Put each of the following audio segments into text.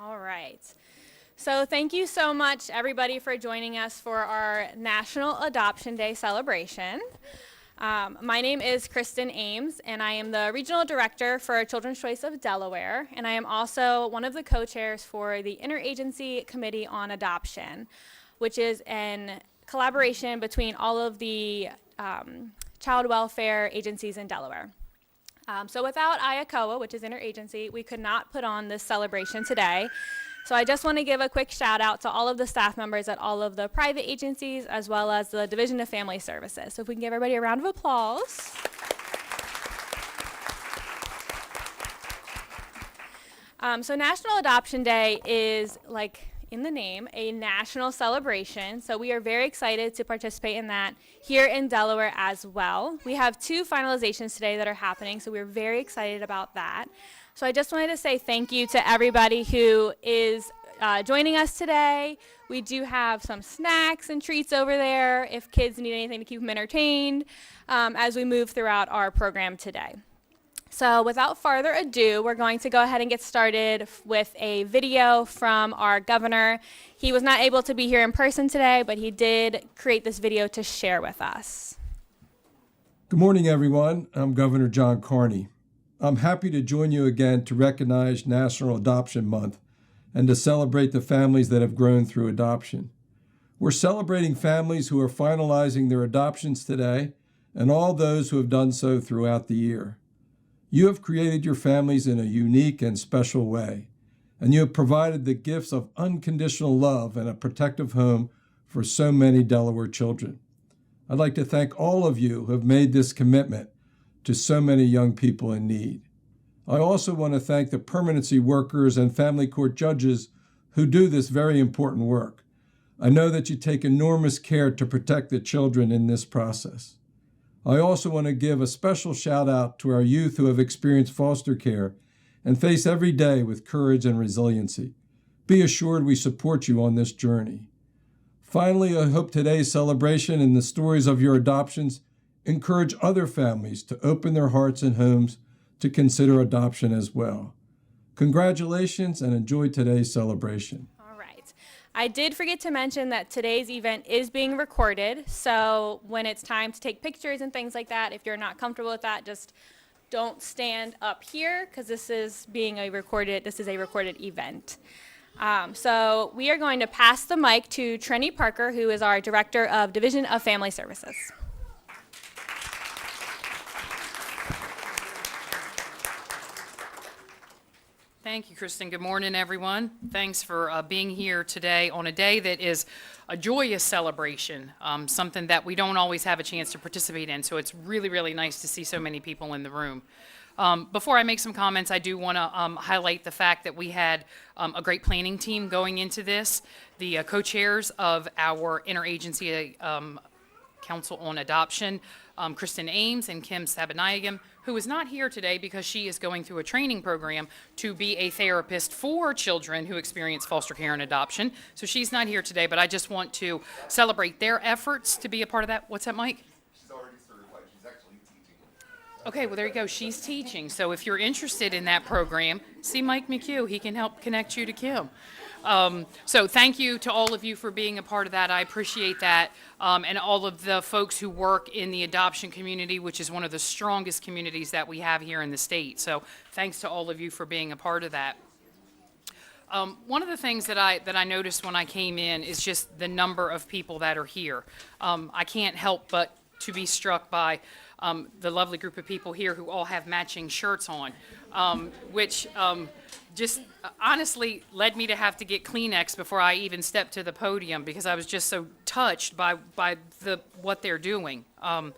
All right. So thank you so much, everybody, for joining us for our National Adoption Day celebration. My name is Kristen Ames, and I am the Regional Director for Children's Choice of Delaware, and I am also one of the co-chairs for the Interagency Committee on Adoption, which is a collaboration between all of the child welfare agencies in Delaware. So without IACOA, which is interagency, we could not put on this celebration today. So I just want to give a quick shout out to all of the staff members at all of the private agencies as well as the Division of Family Services. So if we can give everybody a round of applause. So National Adoption Day is, like in the name, a national celebration. So we are very excited to participate in that here in Delaware as well. We have 2 finalizations today that are happening, so we're very excited about that. So I just wanted to say thank you to everybody who is joining us today. We do have some snacks and treats over there if kids need anything to keep them entertained as we move throughout our program today. So without further ado, we're going to go ahead and get started with a video from our governor. He was not able to be here in person today, but he did create this video to share with us. Good morning, everyone. I'm Governor John Carney. I'm happy to join you again to recognize National Adoption Month and to celebrate the families that have grown through adoption. We're celebrating families who are finalizing their adoptions today and all those who have done so throughout the year. You have created your families in a unique and special way, and you have provided the gifts of unconditional love and a protective home for so many Delaware children. I'd like to thank all of you who have made this commitment to so many young people in need. I also want to thank the permanency workers and family court judges who do this very important work. I know that you take enormous care to protect the children in this process. I also want to give a special shout out to our youth who have experienced foster care and face every day with courage and resiliency. Be assured we support you on this journey. Finally, I hope today's celebration and the stories of your adoptions encourage other families to open their hearts and homes to consider adoption as well. Congratulations and enjoy today's celebration. I did forget to mention that today's event is being recorded, so when it's time to take pictures and things like that, if you're not comfortable with that, just don't stand up here because this is a recorded event. So we are going to pass the mic to Trenny Parker, who is our Director of Division of Family Services. Thank you, Kristen. Good morning, everyone. Thanks for being here today on a day that is a joyous celebration, something that we don't always have a chance to participate in. So it's really, really nice to see so many people in the room. Before I make some comments, I do want to highlight the fact that we had a great planning team going into this. The co-chairs of our Interagency Council on Adoption, Kristen Ames and Kim Sabanayagam, who is not here today because she is going through a training program to be a therapist for children who experience foster care and adoption. So she's not here today, but I just want to celebrate their efforts to be a part of that. What's that, Mike? She's already certified. She's actually teaching. Okay, well, there you go. She's teaching. So if you're interested in that program, see Mike McHugh. He can help connect you to Kim. So thank you to all of you for being a part of that. I appreciate that. And all of the folks who work in the adoption community, which is one of the strongest communities that we have here in the state. So thanks to all of you for being a part of that. One of the things that I noticed when I came in is just the number of people that are here. I can't help but to be struck by the lovely group of people here who all have matching shirts on, which just honestly led me to have to get Kleenex before I even stepped to the podium because I was just so touched by what they're doing. I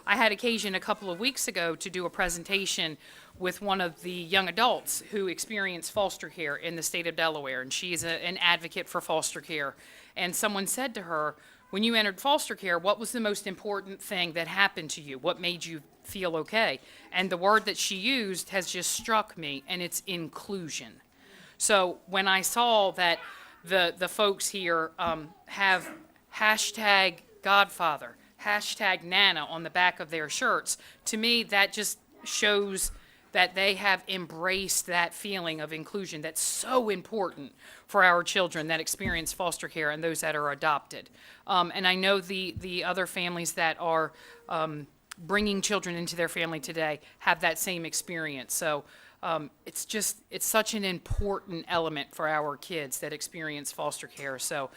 had occasion a couple of weeks ago to do a presentation with one of the young adults who experience foster care in the state of Delaware, and she is an advocate for foster care. And someone said to her, when you entered foster care, what was the most important thing that happened to you? What made you feel okay? And the word that she used has just struck me, and it's inclusion. So when I saw that the folks here have hashtag Godfather, hashtag Nana on the back of their shirts, to me that just shows that they have embraced that feeling of inclusion that's so important for our children that experience foster care and those that are adopted. And I know the other families that are bringing children into their family today have that same experience. So it's such an important element for our kids that experience foster care. So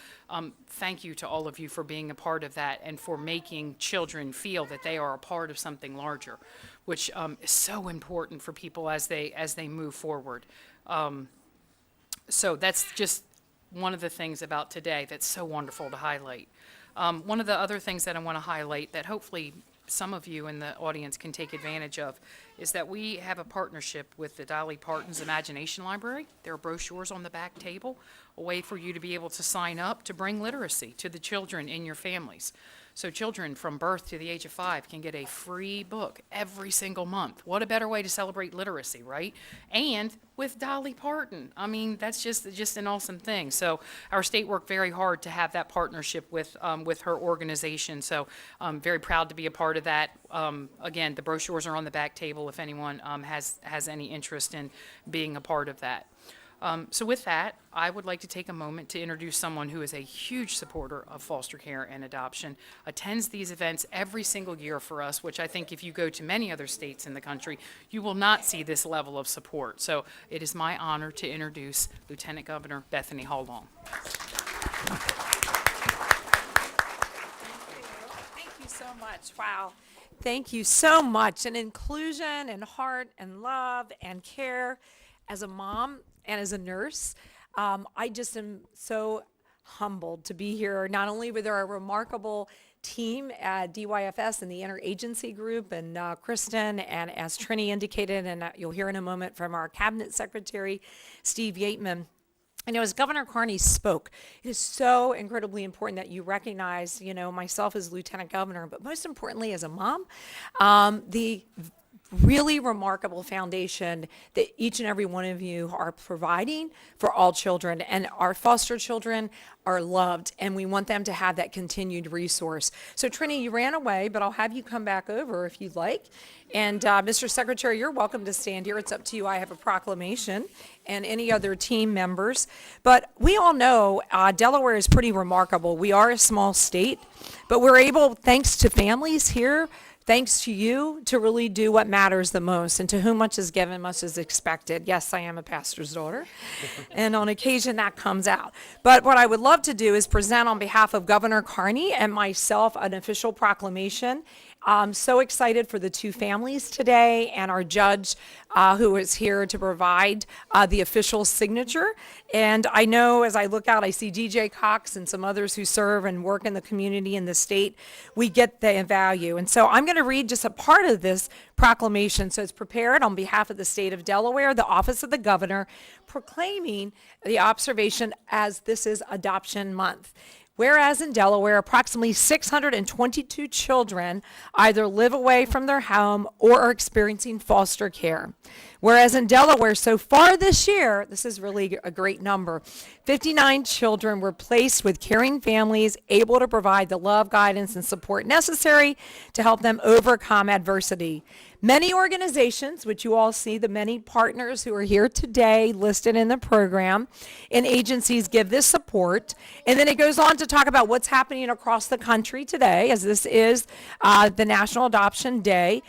thank you to all of you for being a part of that and for making children feel that they are a part of something larger, which is so important for people as they move forward. So that's just one of the things about today that's so wonderful to highlight. One of the other things that I want to highlight that hopefully some of you in the audience can take advantage of is that we have a partnership with the Dolly Parton's Imagination Library. There are brochures on the back table, a way for you to be able to sign up to bring literacy to the children in your families. So children from birth to the age of 5 can get a free book every single month. What a better way to celebrate literacy, right? And with Dolly Parton. I mean, that's just an awesome thing. So our state worked very hard to have that partnership with her organization. So I'm very proud to be a part of that. Again, the brochures are on the back table if anyone has any interest in being a part of that. So with that, I would like to take a moment to introduce someone who is a huge supporter of foster care and adoption, attends these events every single year for us, which I think if you go to many other states in the country, you will not see this level of support. So it is my honor to introduce Lieutenant Governor Bethany Hall Long. Thank you so much. Wow. Thank you so much. And inclusion and heart and love and care as a mom and as a nurse, I just am so humbled to be here, not only with our remarkable team at DYFS and the interagency group and Kristen, and as Trini indicated, and you'll hear in a moment from our cabinet secretary, Steve Yateman. I know as Governor Carney spoke, it is so incredibly important that you recognize, myself as Lieutenant Governor, but most importantly as a mom, the really remarkable foundation that each and every one of you are providing for all children, and our foster children are loved, and we want them to have that continued resource. So Trini, you ran away, but I'll have you come back over if you'd like. And Mr. Secretary, you're welcome to stand here. It's up to you. I have a proclamation, and any other team members. But we all know Delaware is pretty remarkable. We are a small state, but we're able, thanks to families here, thanks to you, to really do what matters the most. And to whom much is given, much is expected. Yes, I am a pastor's daughter. And on occasion that comes out. But what I would love to do is present on behalf of Governor Carney and myself an official proclamation. I'm so excited for the two families today and our judge who is here to provide the official signature. And I know as I look out, I see DJ Cox and some others who serve and work in the community in the state. We get the value. And so I'm going to read just a part of this proclamation. So it's prepared on behalf of the state of Delaware, the Office of the Governor, proclaiming the observation as this is Adoption Month. Whereas in Delaware, approximately 622 children either live away from their home or are experiencing foster care. Whereas in Delaware, so far this year, this is really a great number, 59 children were placed with caring families able to provide the love, guidance, and support necessary to help them overcome adversity. Many organizations, which you all see, the many partners who are here today listed in the program, and agencies give this support. And then it goes on to talk about what's happening across the country today, as this is the National Adoption Day.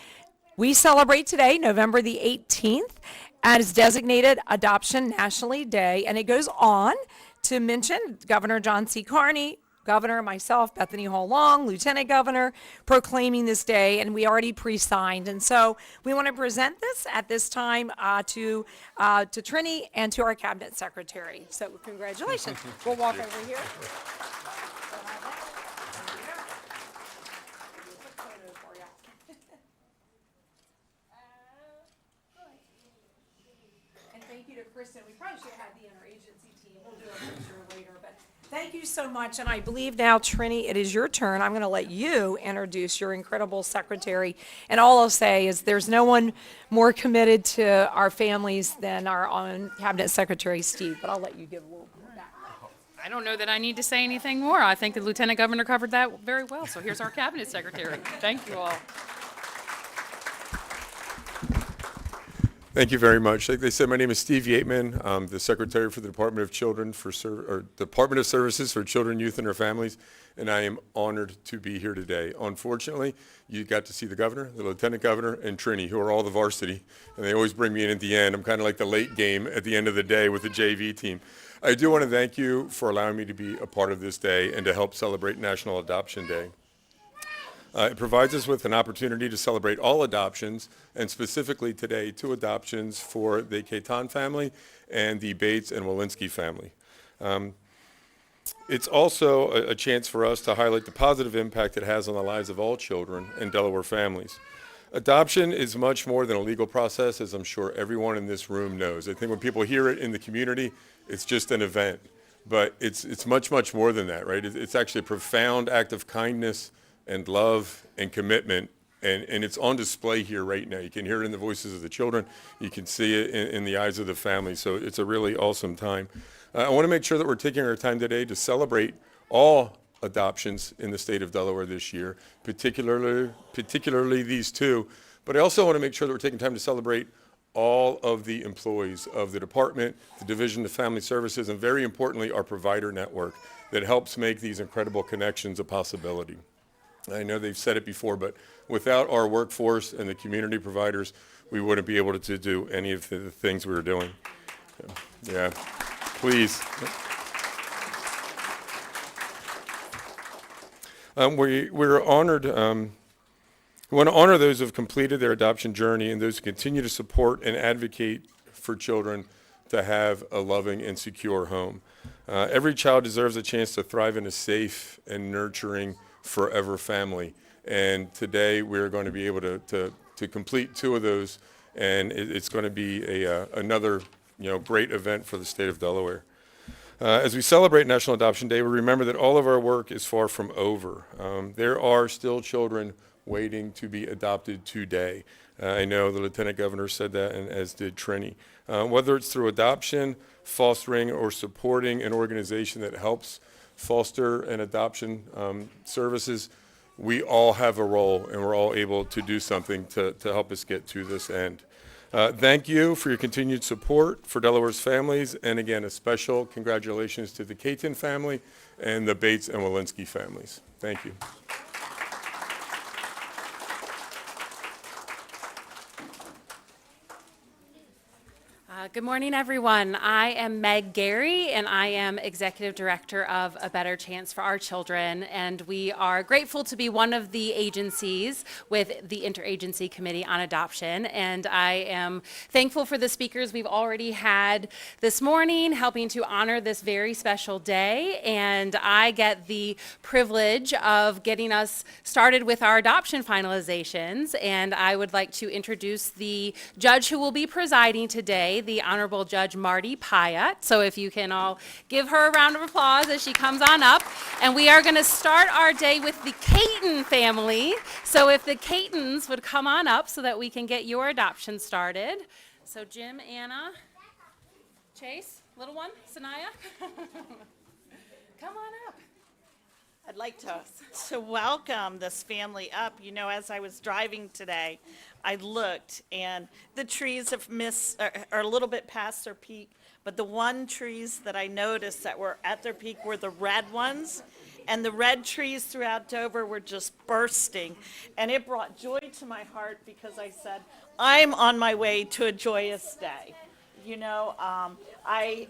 We celebrate today, November the 18th, as designated Adoption Nationally Day. And it goes on to mention Governor John C. Carney, Governor, myself, Bethany Hall Long, Lieutenant Governor, proclaiming this day, and we already pre-signed. And so we want to present this at this time to Trini and to our Cabinet Secretary. So congratulations. We'll walk over here. And thank you to Kristen. We probably should have had the interagency team. We'll do a picture later, but thank you so much. And I believe now, Trini, it is your turn. I'm going to let you introduce your incredible secretary. And all I'll say is there's no one more committed to our families than our own Cabinet Secretary, Steve. But I'll let you give a little more back. I don't know that I need to say anything more. I think the Lieutenant Governor covered that very well. So here's our Cabinet Secretary. Thank you all. Thank you very much. Like they said, my name is Steve Yateman. I'm the Secretary for the Department of Children Department of Services for Children, Youth, and Their Families, and I am honored to be here today. Unfortunately, you got to see the governor, the lieutenant governor, and Trini, who are all the varsity, and they always bring me in at the end. I'm kind of like the late game at the end of the day with the JV team. I do want to thank you for allowing me to be a part of this day and to help celebrate National Adoption Day. It provides us with an opportunity to celebrate all adoptions, and specifically today, 2 adoptions for the Caton family and the Bates and Walensky family. It's also a chance for us to highlight the positive impact it has on the lives of all children and Delaware families. Adoption is much more than a legal process, as I'm sure everyone in this room knows. I think when people hear it in the community, it's just an event. But it's much, much more than that, right? It's actually a profound act of kindness and love and commitment, and it's on display here right now. You can hear it in the voices of the children. You can see it in the eyes of the family, so it's a really awesome time. I want to make sure that we're taking our time today to celebrate all adoptions in the state of Delaware this year, particularly these 2, but I also want to make sure that we're taking time to celebrate all of the employees of the department, the Division of Family Services, and very importantly, our provider network that helps make these incredible connections a possibility. I know they've said it before, but without our workforce and the community providers, we wouldn't be able to do any of the things we were doing. Yeah, please. We're honored. We want to honor those who have completed their adoption journey and those who continue to support and advocate for children to have a loving and secure home. Every child deserves a chance to thrive in a safe and nurturing forever family, and today we're going to be able to complete 2 of those, and it's going to be another great event for the state of Delaware. As we celebrate National Adoption Day, we remember that all of our work is far from over. There are still children waiting to be adopted today. I know the Lieutenant Governor said that, and as did Trini. Whether it's through adoption, fostering, or supporting an organization that helps foster and adoption services, we all have a role, and we're all able to do something to help us get to this end. Thank you for your continued support for Delaware's families, and again, a special congratulations to the Caton family and the Bates and Walensky families. Thank you. Good morning, everyone. I am Meg Gary, and I am Executive Director of A Better Chance for Our Children, and we are grateful to be one of the agencies with the Interagency Committee on Adoption, and I am thankful for the speakers we've already had this morning, helping to honor this very special day, and I get the privilege of getting us started with our adoption finalizations, and I would like to introduce the judge who will be presiding today, the Honorable Judge Marty Pyatt. So if you can all give her a round of applause as she comes on up. And we are going to start our day with the Caton family. So if the Catons would come on up so that we can get your adoption started. So Jim, Anna, Chase, little one, Sanaya, come on up. I'd like to welcome this family up. You know, as I was driving today, I looked, and the trees have are a little bit past their peak, but the one trees that I noticed that were at their peak were the red ones, and the red trees throughout Dover were just bursting, and it brought joy to my heart because I said, I'm on my way to a joyous day. You know, my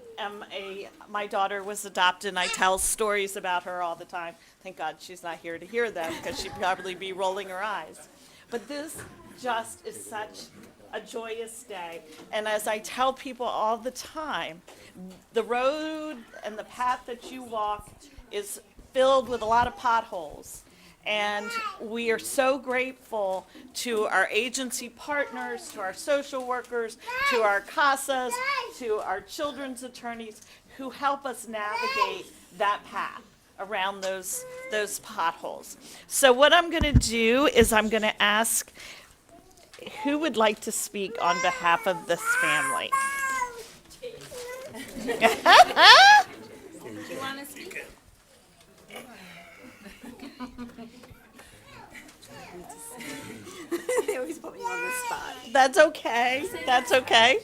daughter was adopted, and I tell stories about her all the time. Thank God she's not here to hear them, because she'd probably be rolling her eyes. But this just is such a joyous day. And as I tell people all the time, the road and the path that you walk is filled with a lot of potholes. And we are so grateful to our agency partners, to our social workers, to our CASAs, to our children's attorneys who help us navigate that path around those potholes. So what I'm going to do is I'm going to ask who would like to speak on behalf of this family. Do you want to speak? They always put me on the spot. That's okay. That's okay.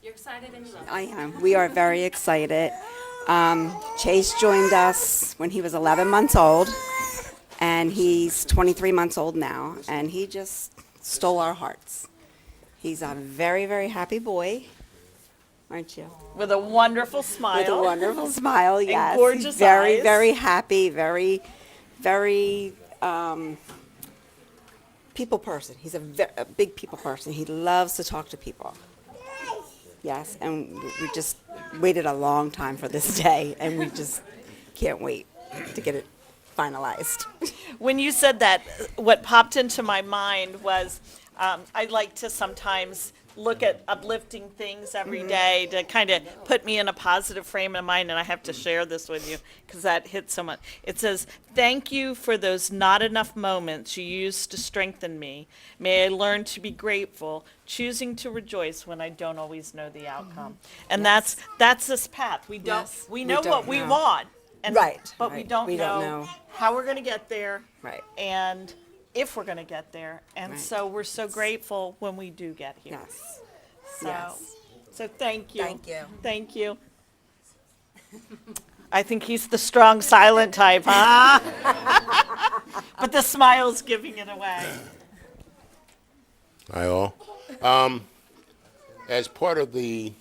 You're excited and you love I am. We are very excited. Chase joined us when he was 11 months old, and he's 23 months old now, and he just stole our hearts. He's a very, very happy boy, aren't you? With a wonderful smile. With a wonderful smile, yes. gorgeous He's very, eyes. very happy, very, very people person. He's a big people person. He loves to talk to people. Yes, and we just waited a long time for this day, and we just can't wait to get it finalized. When you said that, what popped into my mind was I like to sometimes look at uplifting things every day to kind of put me in a positive frame of mind, and I have to share this with you because that hit so much. It says, "Thank you for those not enough moments you used to strengthen me. May I learn to be grateful, choosing to rejoice when I don't always know the outcome." And that's this path. We don't Yes. we know We what don't we know. want, and Right, but we right. don't We don't know know. how we're going to get there. Right. And if we're going to get there. And Right. so we're so grateful when we do get here. Yes. So, Yes. so thank you. Thank you. Thank you. I think he's the strong, silent type, huh? But the smile's giving it away. Hi all. As part of the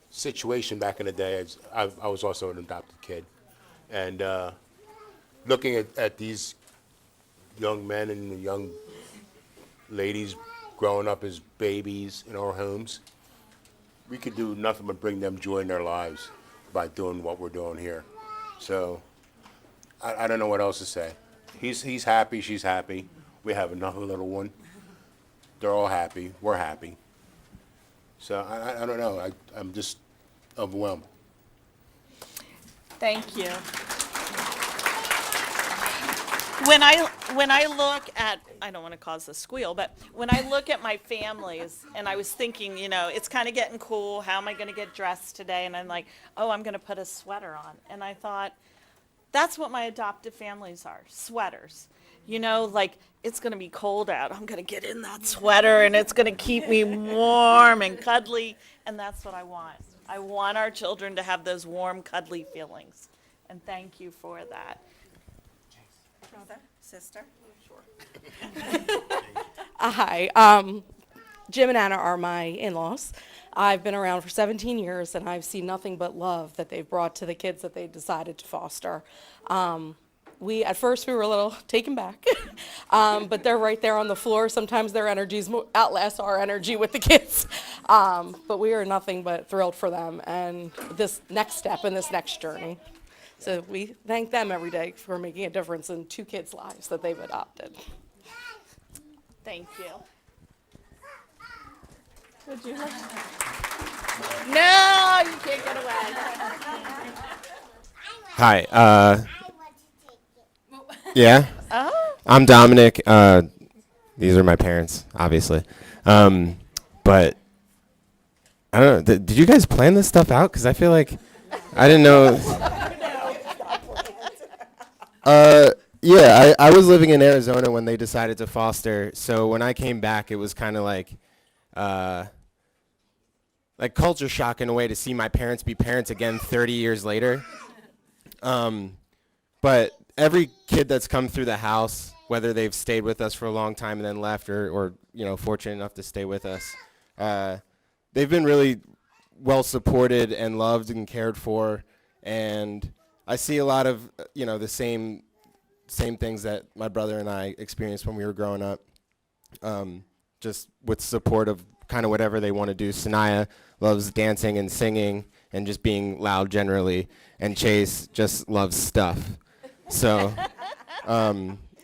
situation back in the day, I was also an adopted kid, and looking at these young men and young ladies growing up as babies in our homes, we could do nothing but bring them joy in their lives by doing what we're doing here. So I don't know what else to say. He's happy, she's happy. We have another little one. They're all happy. We're happy. So I don't know. I'm just overwhelmed. Thank you. When I look at, I don't want to cause a squeal, but when I look at my families, and I was thinking, it's kind of getting cool. How am I going to get dressed today? And I'm like, oh, I'm going to put a sweater on. And I thought, that's what my adoptive families are, sweaters. Like, it's going to be cold out. I'm going to get in that sweater, and it's going to keep me warm and cuddly. And that's what I want. I want our children to have those warm, cuddly feelings. And thank you for that. Brother, sister? Hi. Jim and Anna are my in-laws. I've been around for 17 years, and I've seen nothing but love that they've brought to the kids that they decided to foster. At first we were a little taken back, but they're right there on the floor. Sometimes their energies outlast our energy with the kids. But we are nothing but thrilled for them and this next step in this next journey. So we thank them every day for making a difference in 2 kids' lives that they've adopted. Thank you. Would you like No, you can't get away. Hi. Yeah. Oh. I'm Dominic. These are my parents, obviously. But I don't know. Did you guys plan this stuff out? Because I feel like I didn't know. Yeah, I was living in Arizona when they decided to foster. So when I came back, it was kind of like culture shock in a way to see my parents be parents again 30 years later. But every kid that's come through the house, whether they've stayed with us for a long time and then left, or fortunate enough to stay with us, they've been really well supported and loved and cared for. And I see a lot of the same things that my brother and I experienced when we were growing up, just with support of kind of whatever they want to do. Sanaya loves dancing and singing and just being loud generally, and Chase just loves stuff. So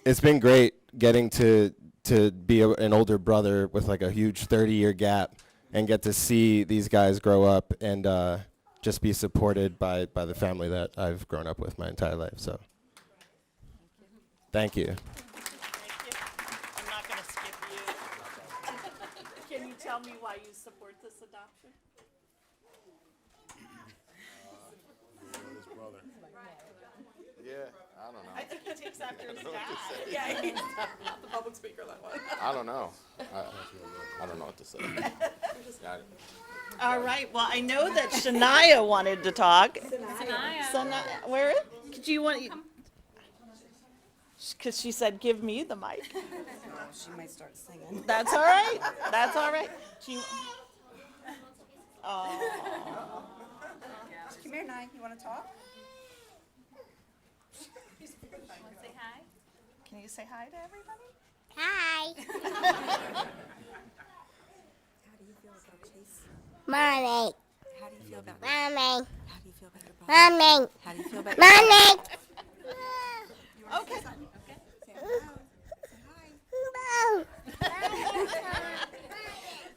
it's been great getting to be an older brother with like a huge 30-year gap and get to see these guys grow up and just be supported by the family that I've grown up with my entire life. So thank you. I'm not going to skip you. Can you tell me why you support this adoption? Yeah, I don't know. I think he takes after his dad. Yeah, he's not the public speaker, that one. I don't know. I don't know what to say. Got it. All right, well, I know that Shania wanted to talk. Sanaya. Where, could you want, because she said, give me the mic. She might start singing. That's all right, that's all right. Oh, Come here, Nye. You want to talk? can you say hi to everybody? Hi. How do you feel about Chase? Mommy. How do you feel about Mommy. How do you feel about your brother? Mommy. How do you feel about your Mommy. Okay.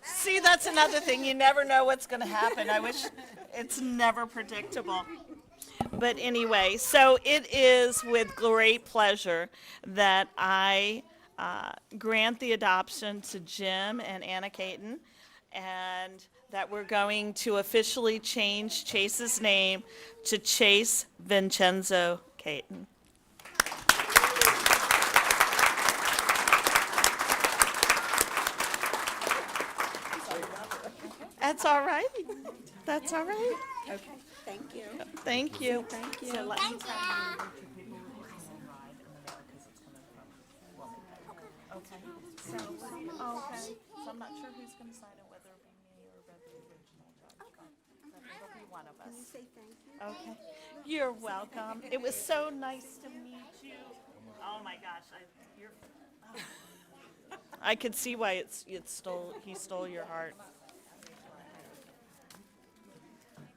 See, that's another thing. You never know what's going to happen. I wish it's never predictable. But anyway, so it is with great pleasure that I grant the adoption to Jim and Anna Caton, and that we're going to officially change Chase's name to Chase Vincenzo Caton. That's all right. That's all right. Okay. Thank you. Thank you. Thank you. So let me Okay. So I'm not sure who's going to sign it, whether it be me or whether the original judge. But it'll be one of us. Can you say thank you? Okay. You're welcome. It was so nice to meet you. Oh my gosh, I could see why he stole your heart.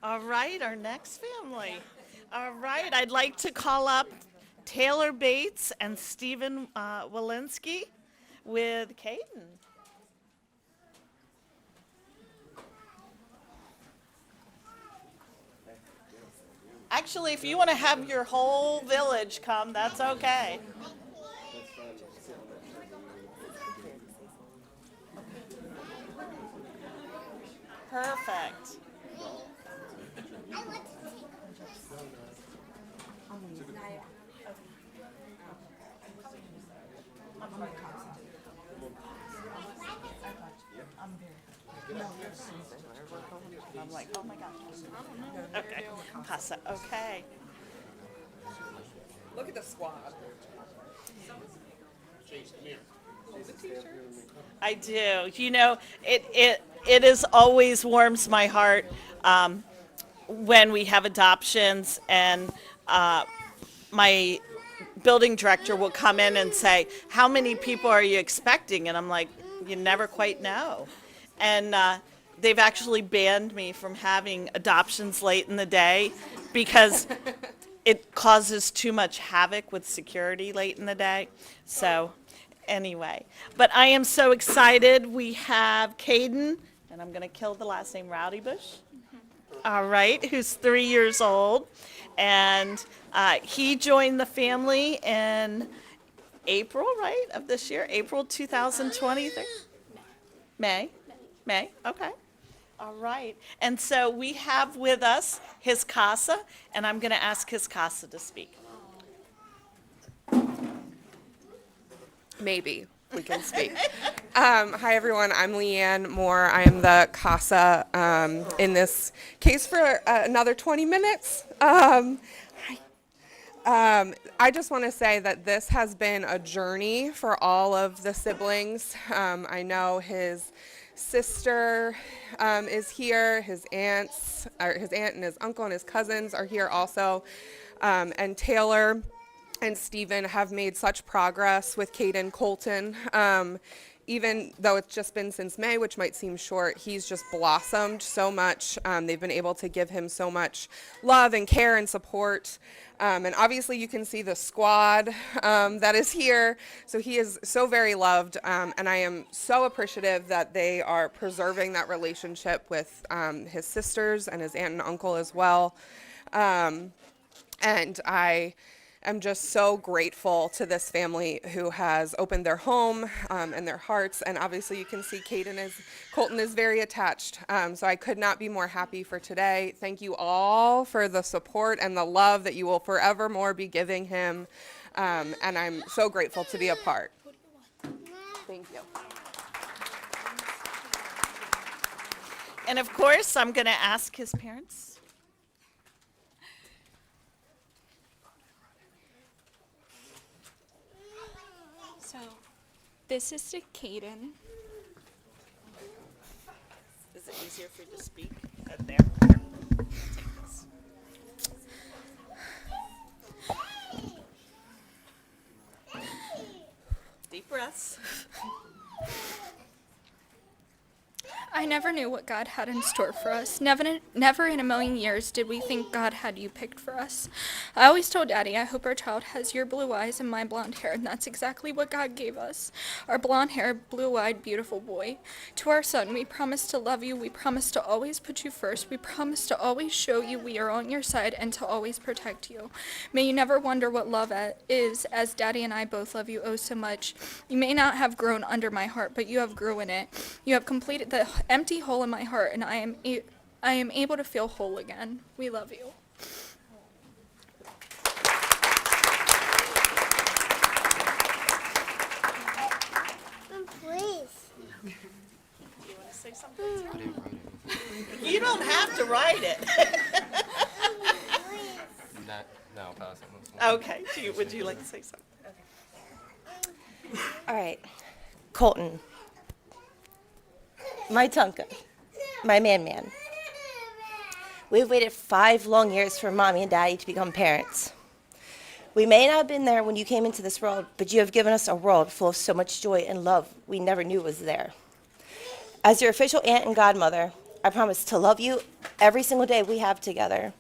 All right, our next family. All right, I'd like to call up Taylor Bates and Stephen Walensky with Caton. Actually, if you want to have your whole village come, that's okay. Perfect. I'm like, oh my gosh. Okay. Casa. Okay. Look at the squad. I do. You know, it is always warms my heart when we have adoptions, and my building director will come in and say, how many people are you expecting? And I'm like, you never quite know. And they've actually banned me from having adoptions late in the day because it causes too much havoc with security late in the day. So anyway, but I am so excited. We have Caden, and I'm going to kill the last name, Rowdy Bush. All right, who's 3 years old. And he joined the family in April, right, of this year? April 2020? May? May, okay. All right. And so we have with us his casa, and I'm going to ask his casa to speak. Maybe we can speak. Hi, everyone. I'm Leanne Moore. I am the CASA in this case for another 20 minutes. I just want to say that this has been a journey for all of the siblings. I know his sister is here, his aunt and his uncle and his cousins are here also, and Taylor and Stephen have made such progress with Caden Colton. Even though it's just been since May, which might seem short, he's just blossomed so much. They've been able to give him so much love and care and support. And obviously you can see the squad that is here. So he is so very loved. And I am so appreciative that they are preserving that relationship with his sisters and his aunt and uncle as well. And I am just so grateful to this family who has opened their home and their hearts. And obviously you can see Colton is very attached. So I could not be more happy for today. Thank you all for the support and the love that you will forevermore be giving him. And I'm so grateful to be a part. Thank you. And of course, I'm going to ask his parents. So, this is to Caden. Is it easier for you to speak? There. Take this. Deep breaths. I never knew what God had in store for us. Never in a million years did we think God had you picked for us. I always told Daddy, I hope our child has your blue eyes and my blonde hair, and that's exactly what God gave us. Our blonde-haired, blue-eyed, beautiful boy. To our son, we promise to love you. We promise to always put you first. We promise to always show you we are on your side and to always protect you. May you never wonder what love is, as Daddy and I both love you oh so much. You may not have grown under my heart, but you have grew in it. You have completed the empty hole in my heart, and I am able to feel whole again. We love you. Please. You want to say something? You don't have to write it. No, pass it. Okay. Would you like to say something? All right. Colton. My Tonka. My man. We've waited 5 long years for Mommy and Daddy to become parents. We may not have been there when you came into this world, but you have given us a world full of so much joy and love we never knew was there. As your official aunt and godmother, I promise to love you every single day we have together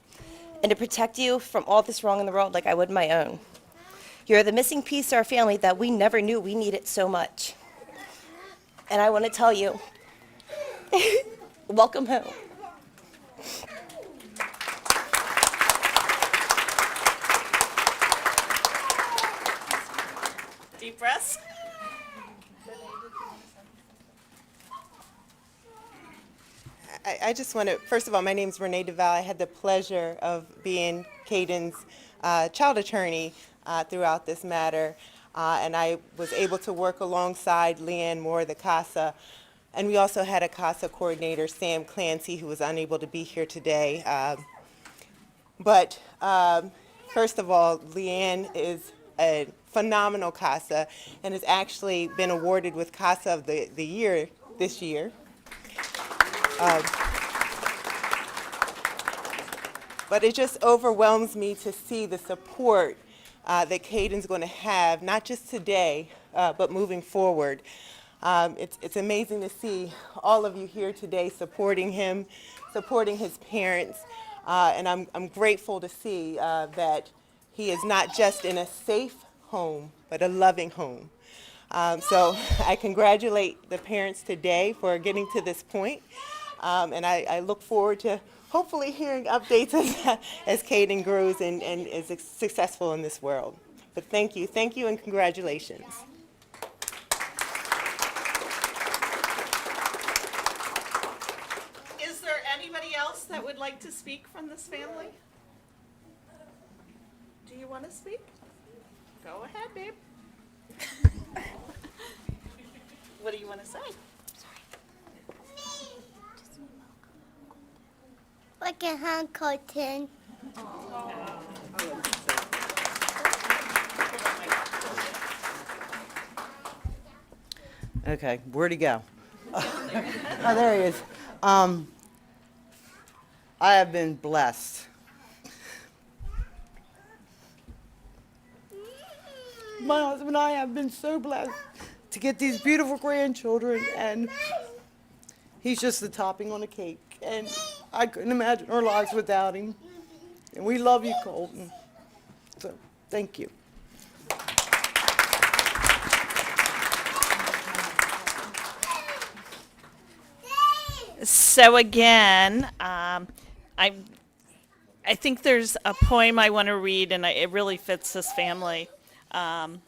and to protect you from all this wrong in the world like I would my own. You're the missing piece to our family that we never knew we needed so much. And I want to tell you, welcome home. Deep breaths. I just want to, first of all, my name is Renee DeVal. I had the pleasure of being Caden's child attorney throughout this matter, and I was able to work alongside Leanne Moore, the CASA, and we also had a CASA coordinator, Sam Clancy, who was unable to be here today. But first of all, Leanne is a phenomenal CASA and has actually been awarded with CASA of the Year this year. But it just overwhelms me to see the support that Caden's going to have, not just today, but moving forward. It's amazing to see all of you here today supporting him, supporting his parents, and I'm grateful to see that he is not just in a safe home, but a loving home. So I congratulate the parents today for getting to this point, and I look forward to hopefully hearing updates as Caden grows and is successful in this world. But thank you, and congratulations. Is there anybody else that would like to speak from this family? Do you want to speak? Go ahead, babe. What do you want to say? Like a hand cartoon. Okay, where'd he go? Oh, there he is. I have been blessed. My husband and I have been so blessed to get these beautiful grandchildren, and he's just the topping on the cake. And I couldn't imagine our lives without him. And we love you, Colton. So, thank you. So again, I think there's a poem I want to read, and it really fits this family. And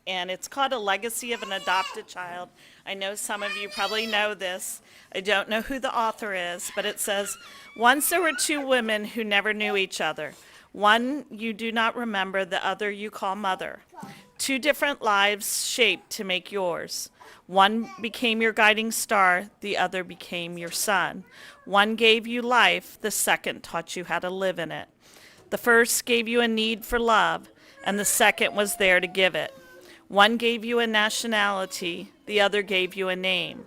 it's called A Legacy of an Adopted Child. I know some of you probably know this. I don't know who the author is, but it says, once there were two women who never knew each other. One you do not remember, the other you call mother. Two different lives shaped to make yours. One became your guiding star, the other became your sun. One gave you life, the second taught you how to live in it. The first gave you a need for love, and the second was there to give it. One gave you a nationality, the other gave you a name.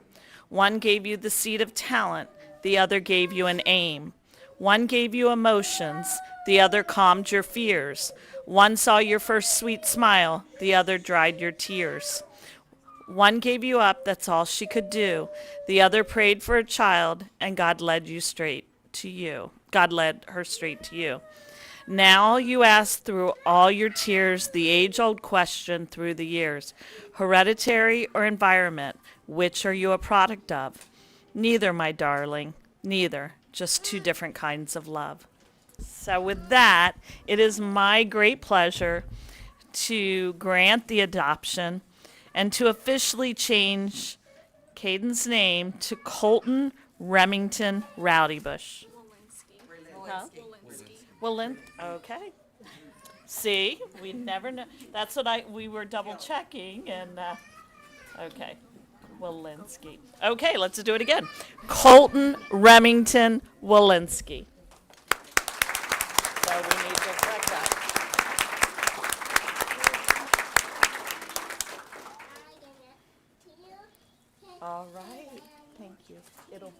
One gave you the seed of talent, the other gave you an aim. One gave you emotions, the other calmed your fears. One saw your first sweet smile, the other dried your tears. One gave you up, that's all she could do. The other prayed for a child, and God led you straight to you. God led her straight to you. Now you ask through all your tears the age-old question through the years. Hereditary or environment, which are you a product of? Neither, my darling, neither. Just two different kinds of love. So with that, it is my great pleasure to grant the adoption and to officially change Caden's name to Colton Remington Rowdybush. Huh? Okay. See, we never know. That's what we were double checking, and okay. Walensky. Okay, let's do it again. Colton Remington Walensky. So we need to correct that. All right. Thank you. It'll.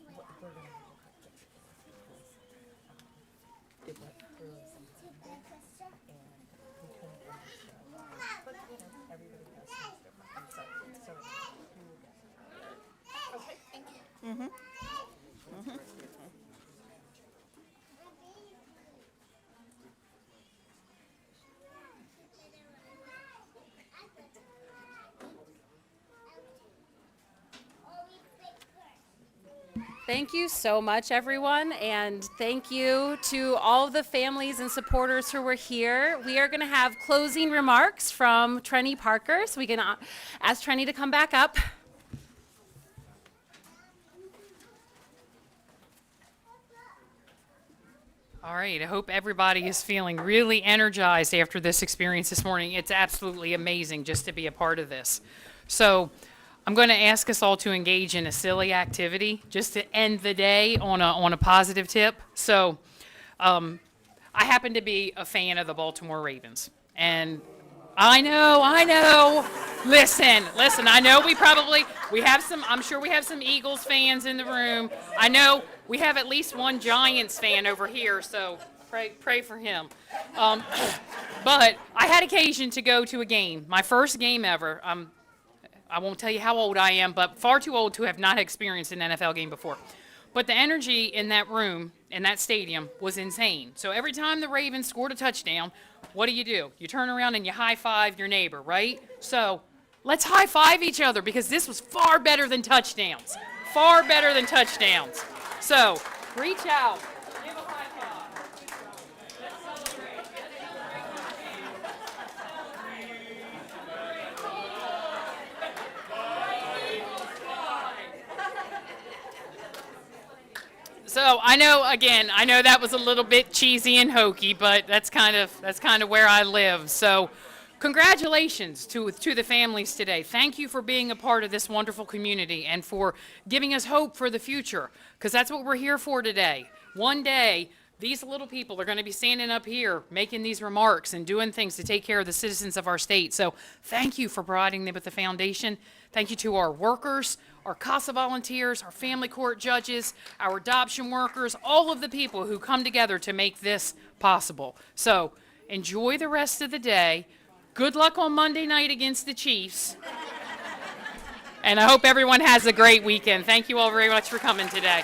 Mm-hmm. Mm-hmm. Thank you so much, everyone, and thank you to all of the families and supporters who were here. We are going to have closing remarks from Trenny Parker, so we can ask Trenny to come back up. All right, I hope everybody is feeling really energized after this experience this morning. It's absolutely amazing just to be a part of this. So I'm going to ask us all to engage in a silly activity just to end the day on a positive tip. So I happen to be a fan of the Baltimore Ravens. And I know. Listen, I know we have some, I'm sure we have some Eagles fans in the room. I know we have at least one Giants fan over here, so pray for him. But I had occasion to go to a game, my first game ever. I won't tell you how old I am, but far too old to have not experienced an NFL game before. But the energy in that room, in that stadium, was insane. So every time the Ravens scored a touchdown, what do? You turn around and you high-five your neighbor, right? So let's high-five each other because this was far better than touchdowns. Far better than touchdowns. So reach out. Give a high five. Let's celebrate. So I know that was a little bit cheesy and hokey, but that's kind of where I live. So congratulations to the families today. Thank you for being a part of this wonderful community and for giving us hope for the future, because that's what we're here for today. One day, these little people are going to be standing up here making these remarks and doing things to take care of the citizens of our state. So thank you for providing them with the foundation. Thank you to our workers, our CASA volunteers, our family court judges, our adoption workers, all of the people who come together to make this possible. So enjoy the rest of the day. Good luck on Monday night against the Chiefs. And I hope everyone has a great weekend. Thank you all very much for coming today.